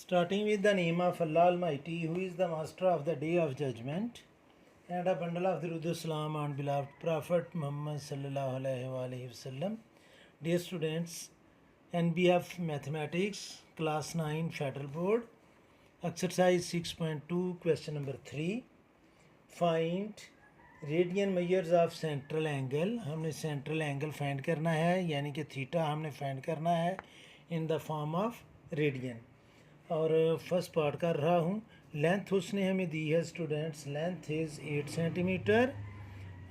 Starting with the name of Allah Almighty, who is the master of the day of judgment, and a bundle of the Salam on beloved Prophet Muhammad sallallahu alaihi wasallam. Dear students, NBF Mathematics, Class 9 Federal Board, Exercise 6.2, question number 3. Find radian measures of central angle. हमने central angle find करना है, यानी कि theta हमने find करना है इन the form of radian. और first part कर रहा हूँ. लेंथ उसने हमें दी है स्टूडेंट्स, लेंथ इज़ 8 सेंटीमीटर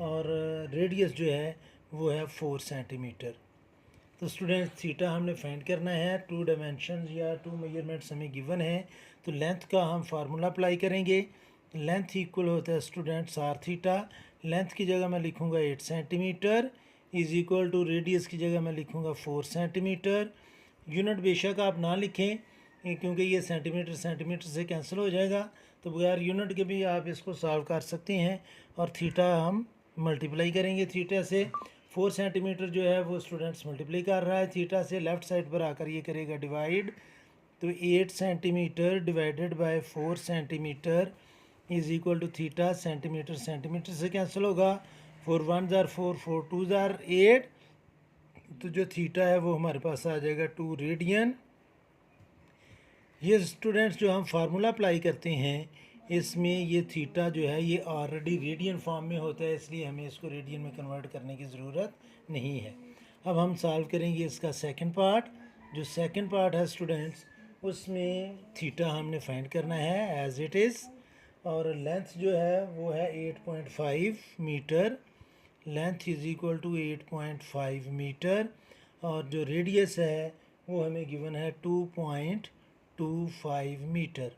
और रेडियस जो है वो है 4 सेंटीमीटर. तो स्टूडेंट्स थीटा हमने फाइंड करना है. 2 डायमेंशन या 2 मेजरमेंट्स हमें गिवन है, तो लेंथ का हम फार्मूला अप्लाई करेंगे. लेंथ इक्वल होता है स्टूडेंट्स आर थीटा. लेंथ की जगह मैं लिखूँगा 8 centimetre is equal to radius की जगह मैं लिखूँगा 4 सेंटीमीटर. यूनिट बेशक आप ना लिखें क्योंकि ये सेंटीमीटर सेंटीमीटर से कैंसिल हो जाएगा, तो बगैर यूनिट के भी आप इसको सॉल्व कर सकते हैं. और थीटा हम मल्टीप्लाई करेंगे थीटा से. 4 सेंटीमीटर जो है वो स्टूडेंट्स मल्टीप्लाई कर रहा है थीटा से, लेफ़्ट साइड पर आकर ये करेगा डिवाइड. तो 8 centimetre divided by 4 centimetre is equal to theta. Centimetre centimetre से कैंसिल होगा. 4 1 ज़ार 4, 4 2 ज़ार 8. तो जो थीटा है वो हमारे पास आ जाएगा 2 रेडियन. ये स्टूडेंट्स जो हम फार्मूला अप्लाई करते हैं इसमें ये थीटा जो है ये ऑलरेडी रेडियन फॉर्म में होता है, इसलिए हमें इसको रेडियन में कन्वर्ट करने की ज़रूरत नहीं है. अब हम सॉल्व करेंगे इसका सेकंड पार्ट. जो सेकंड पार्ट है स्टूडेंट्स उसमें थीटा हमने फाइंड करना है एज इट इज़. और लेंथ जो है वो है 8.5 metre. Length is equal to 8.5 metre. और जो रेडियस है वो हमें गिवन है 2.25 मीटर.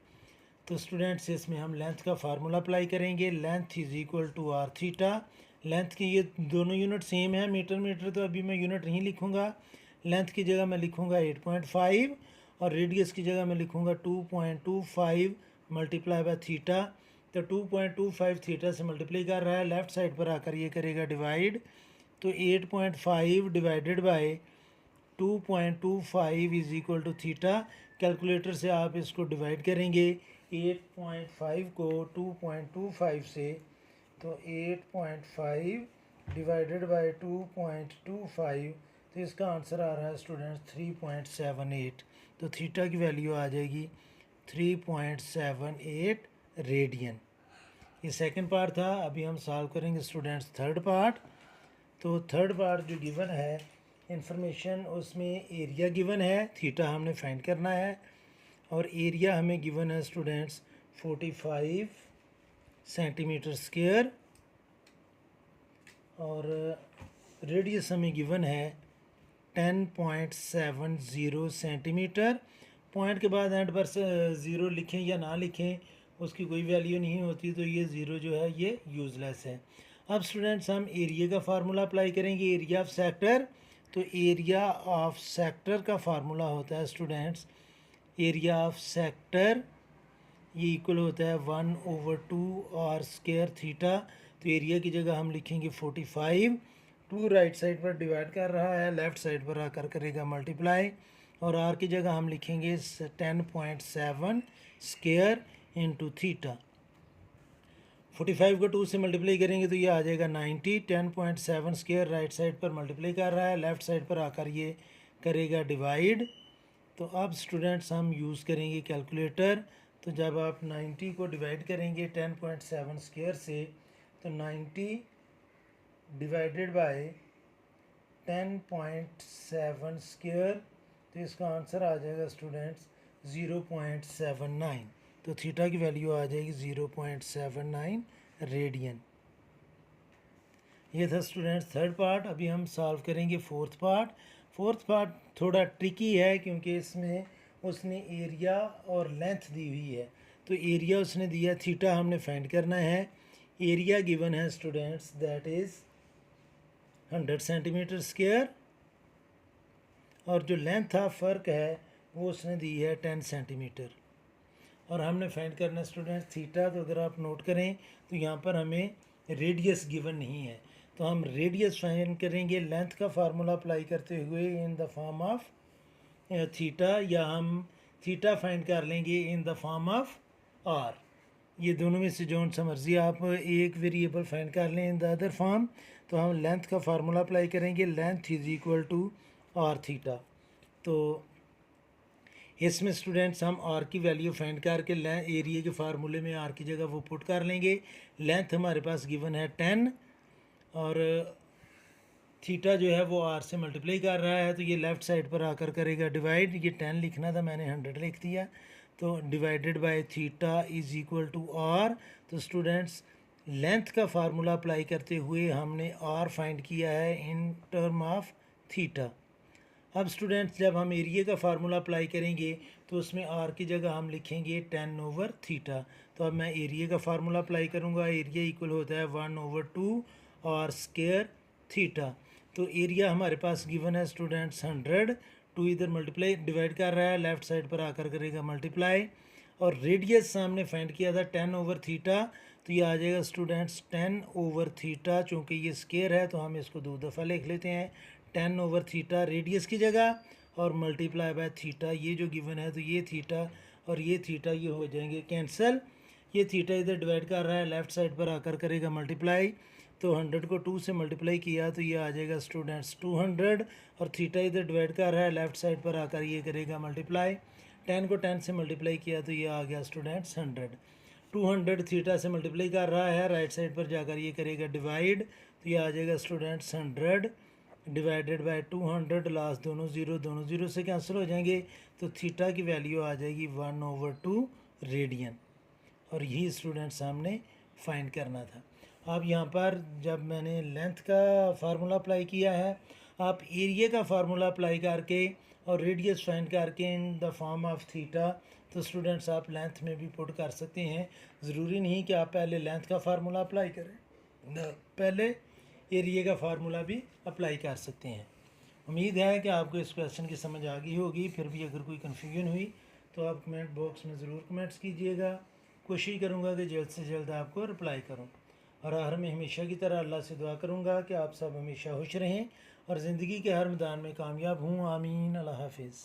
तो स्टूडेंट्स इसमें हम लेंथ का फार्मूला अप्लाई करेंगे. Length is equal to R theta. Length की ये दोनों यूनिट सेम है, मीटर मीटर, तो अभी मैं यूनिट नहीं लिखूँगा. लेंथ की जगह मैं लिखूँगा 8.5 और रेडियस की जगह मैं लिखूँगा 2.25 मल्टीप्लाई बाय थीटा. तो 2.25 थीटा से मल्टीप्लाई कर रहा है, लेफ़्ट साइड पर आकर ये करेगा डिवाइड. तो 8.5 divided by 2.25 is equal to theta. Calculator से आप इसको डिवाइड करेंगे 8.5 को 2.25 से, तो 8.5 डिवाइडेड बाय 2.25, तो इसका आंसर आ रहा है स्टूडेंट्स 3.78. तो थीटा की वैल्यू आ जाएगी 3.78 रेडियन. ये सेकंड पार्ट था. अभी हम सॉल्व करेंगे स्टूडेंट्स थर्ड पार्ट. तो थर्ड पार्ट जो गिवन है इंफॉर्मेशन, उसमें एरिया गिवन है, थीटा हमने फाइंड करना है. और एरिया हमें गिवन है स्टूडेंट्स 45 सेंटीमीटर स्क्वायर. और रेडियस हमें गिवन है 10.70 सेंटीमीटर. पॉइंट के बाद एंड पर ज़ीरो लिखें या ना लिखें उसकी कोई वैल्यू नहीं होती, तो ये ज़ीरो जो है ये यूज़लेस है. अब स्टूडेंट्स हम एरिया का फार्मूला अप्लाई करेंगे. Area of sector. तो एरिया ऑफ सेक्टर का फार्मूला होता है स्टूडेंट्स, एरिया ऑफ सेक्टर ये इक्वल होता है 1/2 आर स्क्वायर थीटा. तो एरिया की जगह हम लिखेंगे 45. 2 राइट साइड पर डिवाइड कर रहा है, लेफ़्ट साइड पर आकर करेगा मल्टीप्लाई. और आर की जगह हम लिखेंगे 10.7 स्क्वायर इंटू थीटा. 45 को 2 से मल्टीप्लाई करेंगे तो ये आ जाएगा 90. 10.7 स्क्वायर राइट साइड पर मल्टीप्लाई कर रहा है, लेफ़्ट साइड पर आकर ये करेगा डिवाइड. तो अब स्टूडेंट्स हम यूज़ करेंगे कैलकुलेटर. तो जब आप 90 को डिवाइड करेंगे 10.7 स्क्वायर से, तो 90 डिवाइडेड बाय 10.7 स्क्वायर, तो इसका आंसर आ जाएगा स्टूडेंट्स 0.79. तो थीटा की वैल्यू आ जाएगी 0.79 रेडियन. ये था स्टूडेंट्स थर्ड पार्ट. अभी हम सॉल्व करेंगे फोर्थ पार्ट. फोर्थ पार्ट थोड़ा ट्रिकी है क्योंकि इसमें उसने एरिया और लेंथ दी हुई है. तो एरिया उसने दिया, थीटा हमने फाइंड करना है. एरिया गिवन है students that is 100 centimetre square. और जो लेंथ ऑफ फ़र्क है वो उसने दी है 10 सेंटीमीटर. और हमने फाइंड करना है स्टूडेंट्स थीटा. तो अगर आप नोट करें तो यहाँ पर हमें रेडियस गिवन नहीं है, तो हम रेडियस फाइंड करेंगे लेंथ का फार्मूला अप्लाई करते हुए in the form of theta, या हम थीटा फाइंड कर लेंगे in the form of R. ये दोनों में से जो सा मर्जी आप एक वेरिएबल फाइंड कर लें इन द अदर फॉर्म, तो हम लेंथ का फार्मूला अप्लाई करेंगे, length is equal to R theta. तो इसमें स्टूडेंट्स हम आर की वैल्यू फाइंड करके एरिया के फार्मूले में आर की जगह वो पुट कर लेंगे। लेंथ हमारे पास गिवन है 10 और थीटा जो है वो आर से मल्टीप्लाई कर रहा है, तो ये लेफ़्ट साइड पर आकर करेगा डिवाइड। ये 10 लिखना था, मैंने 100 लिख दिया, तो divided by theta is equal to R. तो स्टूडेंट्स लेंथ का फार्मूला अप्लाई करते हुए हमने आर फाइंड किया है इन टर्म ऑफ थीटा। अब स्टूडेंट्स जब हम एरिया का फार्मूला अप्लाई करेंगे तो उसमें आर की जगह हम लिखेंगे 10 ओवर थीटा। तो अब मैं एरिया का फार्मूला अप्लाई करूँगा, एरिया इक्वल होता है 1/2 आर स्क्वायर थीटा। तो एरिया हमारे पास गिवन है स्टूडेंट्स 100, 2 इधर मल्टीप्लाई डिवाइड कर रहा है, लेफ़्ट साइड पर आकर करेगा मल्टीप्लाई, और रेडियस हमने फाइंड किया था 10 ओवर थीटा, तो ये आ जाएगा स्टूडेंट्स 10 ओवर थीटा। चूँकि ये स्क्वायर है तो हम इसको 2 दफ़ा लिख लेते हैं, 10 ओवर थीटा रेडियस की जगह और मल्टीप्लाई बाय थीटा, ये जो गिवन है तो ये थीटा और ये थीटा ये हो जाएंगे कैंसिल। ये थीटा इधर डिवाइड कर रहा है, लेफ़्ट साइड पर आकर करेगा मल्टीप्लाई, तो 100 को 2 से मल्टीप्लाई किया तो ये आ जाएगा स्टूडेंट्स 200, और थीटा इधर डिवाइड कर रहा है, लेफ़्ट साइड पर आकर ये करेगा मल्टीप्लाई, 10 को 10 से मल्टीप्लाई किया तो ये आ गया स्टूडेंट्स 100। 200 थीटा से मल्टीप्लाई कर रहा है, राइट साइड पर जाकर ये करेगा डिवाइड, तो ये आ जाएगा स्टूडेंट्स 100 डिवाइडेड बाय 200, लास्ट दोनों ज़ीरो से कैंसिल हो जाएंगे, तो थीटा की वैल्यू आ जाएगी 1/2 रेडियन। और यही स्टूडेंट्स हमने फाइंड करना था। अब यहाँ पर जब मैंने लेंथ का फार्मूला अप्लाई किया है, आप एरिया का फार्मूला अप्लाई करके और रेडियस फाइंड करके इन द फॉर्म ऑफ थीटा, तो स्टूडेंट्स आप लेंथ में भी पुट कर सकते हैं। ज़रूरी नहीं कि आप पहले लेंथ का फार्मूला अप्लाई करें, पहले एरिया का फार्मूला भी अप्लाई कर सकते हैं। उम्मीद है कि आपको इस क्वेश्चन की समझ आ गई होगी। फिर भी अगर कोई कन्फ्यूजन हुई तो आप कमेंट बॉक्स में ज़रूर कमेंट्स कीजिएगा, कोशिश करूँगा कि जल्द से जल्द आपको रिप्लाई करूँ। और आखिर में हमेशा की तरह अल्लाह से दुआ करूँगा कि आप सब हमेशा खुश रहें और ज़िंदगी के हर मैदान में कामयाब हूँ। आमीन। अल्लाह हाफिज़।